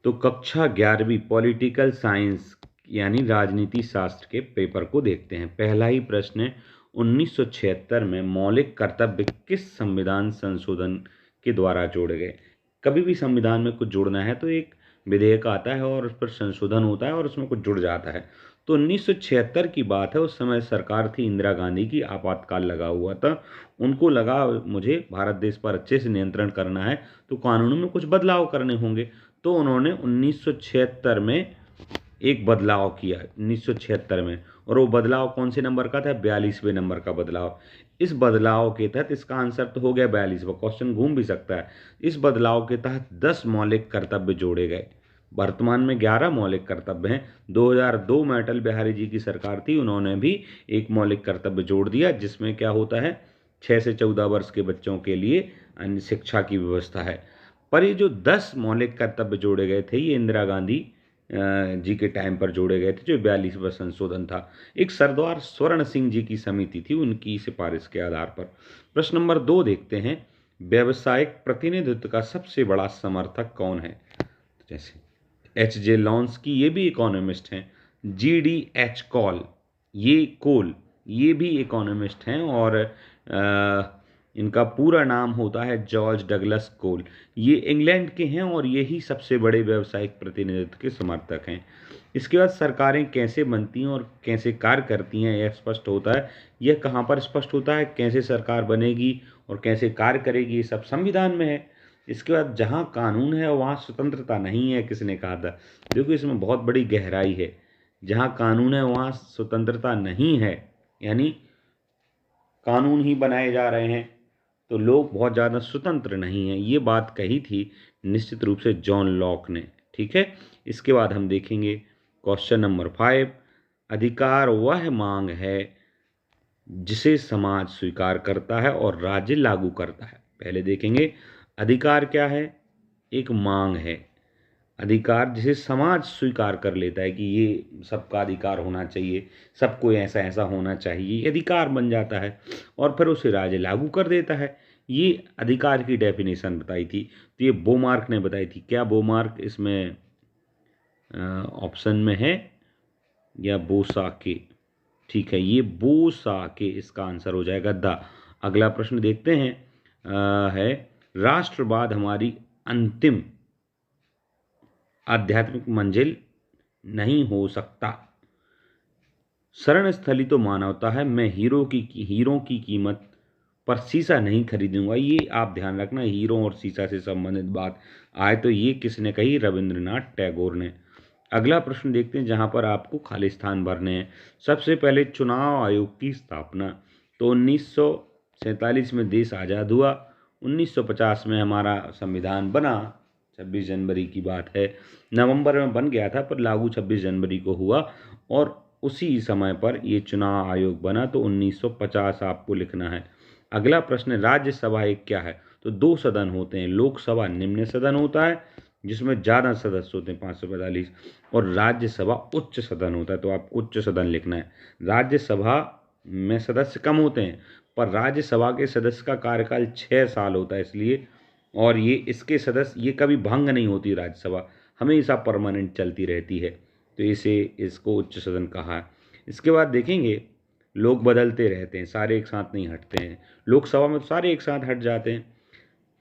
तो कक्षा 11वीं पॉलिटिकल साइंस यानी राजनीति शास्त्र के पेपर को देखते हैं। पहला ही प्रश्न है, 1976 में मौलिक कर्तव्य किस संविधान संशोधन के द्वारा जोड़े गए? कभी भी संविधान में कुछ जोड़ना है तो एक विधेयक आता है और उस पर संशोधन होता है और उसमें कुछ जुड़ जाता है। तो 1976 की बात है, उस समय सरकार थी इंदिरा गांधी की, आपातकाल लगा हुआ था। उनको लगा मुझे भारत देश पर अच्छे से नियंत्रण करना है तो कानूनों में कुछ बदलाव करने होंगे। तो उन्होंने 1976 में एक बदलाव किया 1976 में, और वो बदलाव कौन से नंबर का था? 42वें नंबर का बदलाव। इस बदलाव के तहत, इसका आंसर तो हो गया 42, क्वेश्चन घूम भी सकता है। इस बदलाव के तहत 10 मौलिक कर्तव्य जोड़े गए। वर्तमान में 11 मौलिक कर्तव्य हैं। 2002 में अटल बिहारी जी की सरकार थी, उन्होंने भी एक मौलिक कर्तव्य जोड़ दिया, जिसमें क्या होता है, 6 से 14 वर्ष के बच्चों के लिए अन्य शिक्षा की व्यवस्था है। पर ये जो 10 मौलिक कर्तव्य जोड़े गए थे, ये इंदिरा गांधी जी के टाइम पर जोड़े गए थे, जो 42वां संशोधन था। एक सरदार स्वर्ण सिंह जी की समिति थी, उनकी सिफारिश के आधार पर। प्रश्न नंबर 2 देखते हैं, व्यावसायिक प्रतिनिधित्व का सबसे बड़ा समर्थक कौन है? जैसे H.J. लॉन्स्की, ये भी इकोनॉमिस्ट हैं। G.D.H. कोल, ये भी इकोनॉमिस्ट हैं, और इनका पूरा नाम होता है जॉर्ज डगलस कोल। ये इंग्लैंड के हैं और यही सबसे बड़े व्यावसायिक प्रतिनिधित्व के समर्थक हैं। इसके बाद सरकारें कैसे बनती हैं और कैसे कार्य करती हैं, यह स्पष्ट होता है। यह कहाँ पर स्पष्ट होता है? कैसे सरकार बनेगी और कैसे कार्य करेगी, ये सब संविधान में है। इसके बाद जहाँ कानून है वहाँ स्वतंत्रता नहीं है, किसने कहा था? देखो, इसमें बहुत बड़ी गहराई है। जहाँ कानून है वहाँ स्वतंत्रता नहीं है, यानी कानून ही बनाए जा रहे हैं तो लोग बहुत ज़्यादा स्वतंत्र नहीं हैं। ये बात कही थी निश्चित रूप से जॉन लॉक ने। ठीक है, इसके बाद हम देखेंगे क्वेश्चन नंबर 5, अधिकार वह मांग है जिसे समाज स्वीकार करता है और राज्य लागू करता है। पहले देखेंगे अधिकार क्या है। एक मांग है, अधिकार जिसे समाज स्वीकार कर लेता है कि ये सबका अधिकार होना चाहिए, सबको ऐसा ऐसा होना चाहिए, ये अधिकार बन जाता है और फिर उसे राज्य लागू कर देता है। ये अधिकार की डेफिनेशन बताई थी, तो ये बोमार्क ने बताई थी। क्या बोमार्क इसमें ऑप्शन में है या बोसाके? ठीक है, ये बोसाके इसका आंसर हो जाएगा द। अगला प्रश्न देखते हैं, है राष्ट्रवाद हमारी अंतिम आध्यात्मिक मंजिल नहीं हो सकता। शरण स्थली तो मानवता है, मैं हीरों की कीमत पर शीशा नहीं खरीदूंगा। ये आप ध्यान रखना, हीरो और शीशा से संबंधित बात आए तो ये किसने कही? रविंद्रनाथ टैगोर ने। अगला प्रश्न देखते हैं, जहां पर आपको खाली स्थान भरने हैं। सबसे पहले चुनाव आयोग की स्थापना, तो 1947 में देश आज़ाद हुआ, 1950 में हमारा संविधान बना, 26 जनवरी की बात है। नवंबर में बन गया था पर लागू 26 जनवरी को हुआ, और उसी समय पर ये चुनाव आयोग बना, तो 1950 आपको लिखना है। अगला प्रश्न, राज्यसभा एक क्या है? तो 2 सदन होते हैं। लोकसभा निम्न सदन होता है जिसमें ज़्यादा सदस्य होते हैं 545, और राज्यसभा उच्च सदन होता है, तो आपको उच्च सदन लिखना है। राज्यसभा में सदस्य कम होते हैं पर राज्यसभा के सदस्य का कार्यकाल 6 साल होता है, इसलिए, और ये इसके सदस्य, ये कभी भंग नहीं होती, राज्यसभा हमेशा परमानेंट चलती रहती है, तो इसको उच्च सदन कहा है। इसके बाद देखेंगे, लोग बदलते रहते हैं, सारे एक साथ नहीं हटते हैं। लोकसभा में तो सारे एक साथ हट जाते हैं,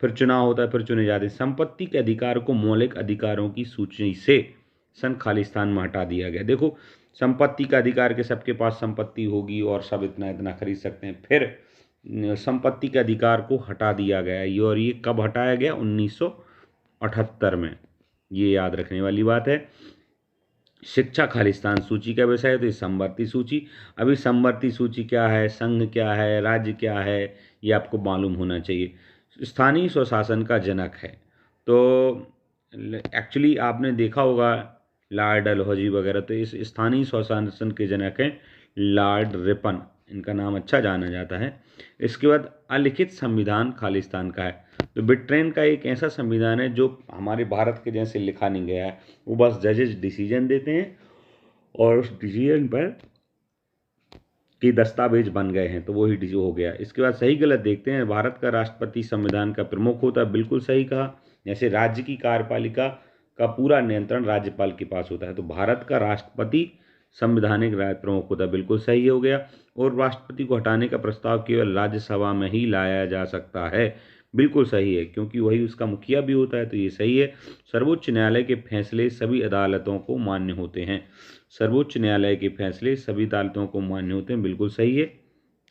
फिर चुनाव होता है, फिर चुने जाते हैं। संपत्ति के अधिकार को मौलिक अधिकारों की सूची से सन खालिस्तान में हटा दिया गया। देखो, संपत्ति का अधिकार के सबके पास संपत्ति होगी और सब इतना इतना खरीद सकते हैं, फिर संपत्ति के अधिकार को हटा दिया गया ये, और ये कब हटाया गया? 1978 में। ये याद रखने वाली बात है। शिक्षा खालिस्तान सूची का विषय है, तो ये समवर्ती सूची। अभी समवर्ती सूची क्या है, संघ क्या है, राज्य क्या है, ये आपको मालूम होना चाहिए। स्थानीय स्वशासन का जनक है, तो एक्चुअली आपने देखा होगा लॉर्ड डलहौजी वगैरह, तो इस स्थानीय स्वशासन के जनक हैं लॉर्ड रिपन, इनका नाम अच्छा जाना जाता है। इसके बाद अलिखित संविधान खालिस्तान का है, तो ब्रिटेन का एक ऐसा संविधान है जो हमारे भारत के जैसे लिखा नहीं गया है, वो बस जजेस डिसीजन देते हैं और उस डिसीजन पर कि दस्तावेज बन गए हैं, तो वही डिसीजन हो गया। इसके बाद सही गलत देखते हैं, भारत का राष्ट्रपति संविधान का प्रमुख होता है, बिल्कुल सही कहा। जैसे राज्य की कार्यपालिका का पूरा नियंत्रण राज्यपाल के पास होता है। तो भारत का राष्ट्रपति संवैधानिक राज प्रमुख होता है, बिल्कुल सही हो गया। और राष्ट्रपति को हटाने का प्रस्ताव केवल राज्यसभा में ही लाया जा सकता है, बिल्कुल सही है, क्योंकि वही उसका मुखिया भी होता है, तो ये सही है। सर्वोच्च न्यायालय के फैसले सभी अदालतों को मान्य होते हैं। सर्वोच्च न्यायालय के फैसले सभी अदालतों को मान्य होते हैं, बिल्कुल सही है,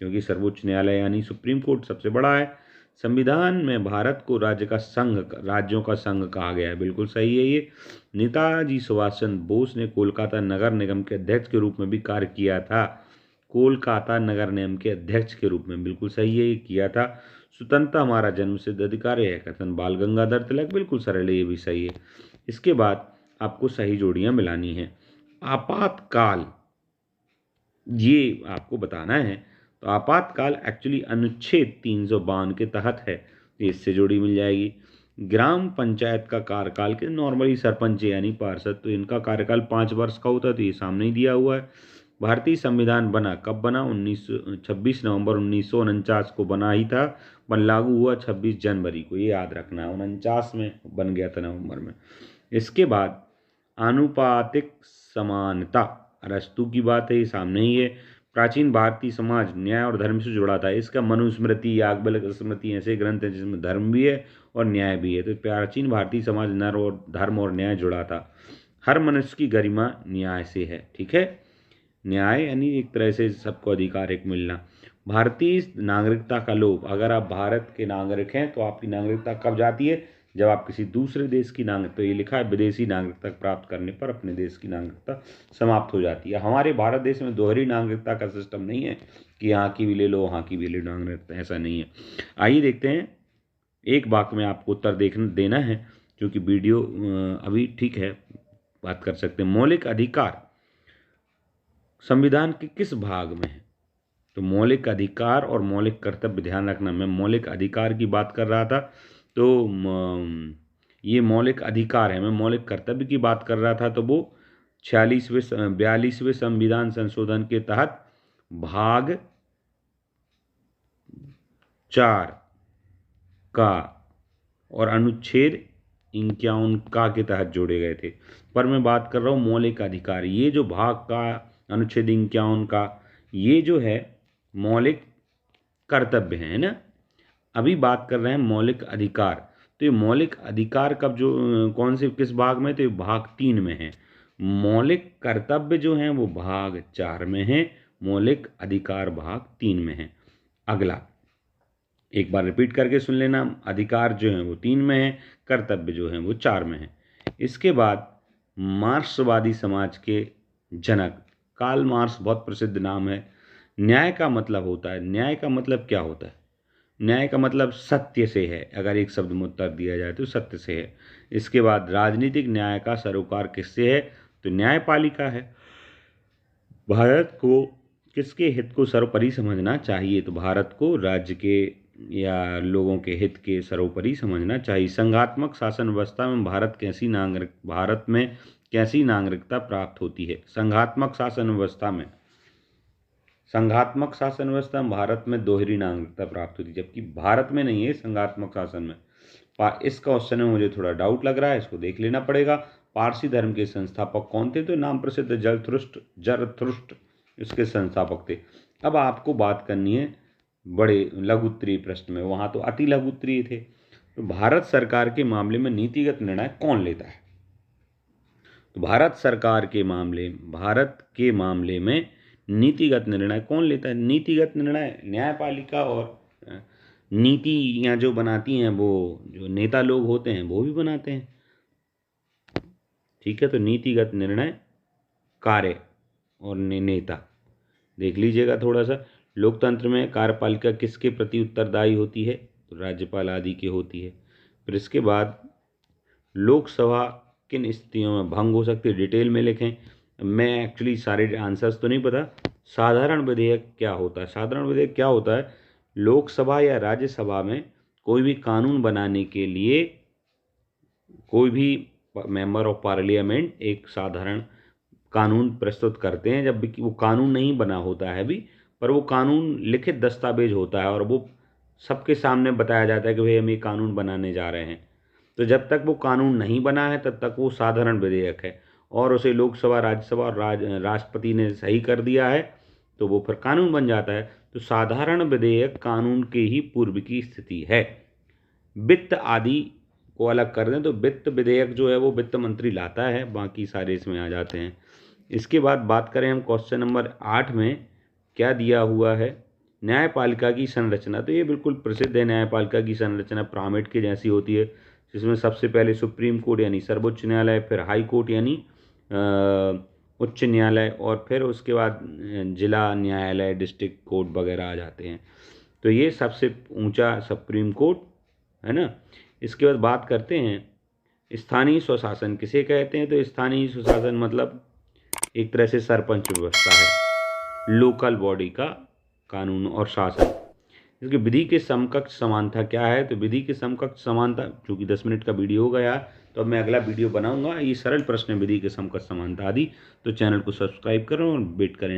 क्योंकि सर्वोच्च न्यायालय यानी सुप्रीम कोर्ट सबसे बड़ा है। संविधान में भारत को राज्यों का संघ कहा गया है, बिल्कुल सही है ये। नेताजी सुभाष चंद्र बोस ने कोलकाता नगर निगम के अध्यक्ष के रूप में भी कार्य किया था। कोलकाता नगर निगम के अध्यक्ष के रूप में, बिल्कुल सही है, ये किया था। स्वतंत्रता हमारा जन्मसिद्ध अधिकार है, कथन बाल गंगाधर तिलक, बिल्कुल सरल है, ये भी सही है। इसके बाद आपको सही जोड़ियां मिलानी है। आपातकाल, ये आपको बताना है। तो आपातकाल एक्चुअली अनुच्छेद 352 के तहत है, तो इससे जोड़ी मिल जाएगी। ग्राम पंचायत का कार्यकाल के नॉर्मली सरपंच यानी पार्षद, तो इनका कार्यकाल 5 वर्ष का होता है, तो ये सामने ही दिया हुआ है। भारतीय संविधान बना कब बना? 26 नवंबर 1949 को बना ही था, पर लागू हुआ 26 जनवरी को, ये याद रखना है। 49 में बन गया था नवंबर में। इसके बाद आनुपातिक समानता, अरस्तू की बात है, ये सामने ही है। प्राचीन भारतीय समाज न्याय और धर्म से जुड़ा था। इसका मनुस्मृति, याज्ञवल्क्य स्मृति ऐसे ग्रंथ हैं जिसमें धर्म भी है और न्याय भी है। तो प्राचीन भारतीय समाज नर और धर्म और न्याय जुड़ा था। हर मनुष्य की गरिमा न्याय से है, ठीक है। न्याय यानी एक तरह से सबको अधिकार एक मिलना। भारतीय नागरिकता का लोभ, अगर आप भारत के नागरिक हैं तो आपकी नागरिकता कब जाती है? जब आप किसी दूसरे देश की नागरिकता, ये लिखा है, विदेशी नागरिकता प्राप्त करने पर अपने देश की नागरिकता समाप्त हो जाती है। हमारे भारत देश में दोहरी नागरिकता का सिस्टम नहीं है कि यहाँ की भी ले लो वहाँ की भी ले लो नागरिकता, ऐसा नहीं है। आइए देखते हैं, एक वाक्य में आपको उत्तर देना है, क्योंकि वीडियो अभी ठीक है, बात कर सकते हैं। मौलिक अधिकार संविधान के किस भाग में है? तो मौलिक अधिकार और मौलिक कर्तव्य, ध्यान रखना, मैं मौलिक अधिकार की बात कर रहा था, तो ये मौलिक अधिकार है। मैं मौलिक कर्तव्य की बात कर रहा था, तो वो 42वें संविधान संशोधन के तहत भाग 4 का और अनुच्छेद 51 का के तहत जोड़े गए थे। पर मैं बात कर रहा हूँ मौलिक अधिकार। ये जो भाग का अनुच्छेद 51 का, ये जो है मौलिक कर्तव्य है ना। अभी बात कर रहे हैं मौलिक अधिकार। तो ये मौलिक अधिकार कब जो कौन से किस भाग में? तो ये भाग 3 में है। मौलिक कर्तव्य जो हैं वो भाग 4 में है, मौलिक अधिकार भाग 3 में है। अगला एक बार रिपीट करके सुन लेना। अधिकार जो हैं वो 3 में है, कर्तव्य जो हैं वो 4 में है। इसके बाद मार्क्सवादी समाज के जनक कार्ल मार्क्स, बहुत प्रसिद्ध नाम है। न्याय का मतलब होता है, न्याय का मतलब क्या होता है? न्याय का मतलब सत्य से है। अगर एक शब्द में उत्तर दिया जाए तो सत्य से है। इसके बाद राजनीतिक न्याय का सरोकार किससे है? तो न्यायपालिका है। भारत को किसके हित को सर्वोपरि समझना चाहिए? तो भारत को राज्य के या लोगों के हित के सर्वोपरि समझना चाहिए। संघात्मक शासन व्यवस्था में भारत में कैसी नागरिकता प्राप्त होती है? संघात्मक शासन व्यवस्था में भारत में दोहरी नागरिकता प्राप्त होती है, जबकि भारत में नहीं है संघात्मक शासन में। इस क्वेश्चन में मुझे थोड़ा डाउट लग रहा है, इसको देख लेना पड़ेगा। पारसी धर्म के संस्थापक कौन थे? तो नाम प्रसिद्ध जरथुष्ट्र इसके संस्थापक थे। अब आपको बात करनी है बड़े लघु उत्तरीय प्रश्न में, वहाँ तो अति लघु उत्तरीय थे। तो भारत सरकार के मामले में नीतिगत निर्णय कौन लेता है? तो भारत के मामले में नीतिगत निर्णय कौन लेता है? नीतिगत निर्णय न्यायपालिका और नीतियाँ जो बनाती हैं वो जो नेता लोग होते हैं वो भी बनाते हैं, ठीक है। तो नीतिगत निर्णय कार्य और नेता देख लीजिएगा थोड़ा सा। लोकतंत्र में कार्यपालिका किसके प्रति उत्तरदायी होती है? तो राज्यपाल आदि की होती है। फिर इसके बाद लोकसभा किन स्थितियों में भंग हो सकती है? डिटेल में लिखें। मैं एक्चुअली सारे आंसर्स तो नहीं पता। साधारण विधेयक क्या होता है? साधारण विधेयक क्या होता है? लोकसभा या राज्यसभा में कोई भी कानून बनाने के लिए कोई भी मेंबर ऑफ पार्लियामेंट एक साधारण कानून प्रस्तुत करते हैं, जब भी वो कानून नहीं बना होता है अभी, पर वो कानून लिखित दस्तावेज होता है और वो सबके सामने बताया जाता है कि भाई हम ये कानून बनाने जा रहे हैं। तो जब तक वो कानून नहीं बना है तब तक वो साधारण विधेयक है, और उसे लोकसभा, राज्यसभा और राष्ट्रपति ने सही कर दिया है तो वो फिर कानून बन जाता है। तो साधारण विधेयक कानून के ही पूर्व की स्थिति है। वित्त आदि को अलग कर दें तो वित्त विधेयक जो है वो वित्त मंत्री लाता है, बाकी सारे इसमें आ जाते हैं। इसके बाद बात करें हम क्वेश्चन नंबर 8 में क्या दिया हुआ है, न्यायपालिका की संरचना। तो ये बिल्कुल प्रसिद्ध है, न्यायपालिका की संरचना पिरामिड के जैसी होती है, जिसमें सबसे पहले सुप्रीम कोर्ट यानी सर्वोच्च न्यायालय, फिर हाई कोर्ट यानी उच्च न्यायालय, और फिर उसके बाद जिला न्यायालय, डिस्ट्रिक्ट कोर्ट वगैरह आ जाते हैं। तो ये सबसे ऊंचा सुप्रीम कोर्ट है ना। इसके बाद बात करते हैं स्थानीय स्वशासन किसे कहते हैं। तो स्थानीय स्वशासन मतलब एक तरह से सरपंच व्यवस्था है, लोकल बॉडी का कानून और शासन। इसकी विधि के समकक्ष समानता क्या है। तो विधि के समकक्ष समानता, चूंकि 10 मिनट का वीडियो हो गया तो अब मैं अगला वीडियो बनाऊंगा, ये सरल प्रश्न है विधि के समकक्ष समानता आदि। तो चैनल को सब्सक्राइब करें और वेट करें।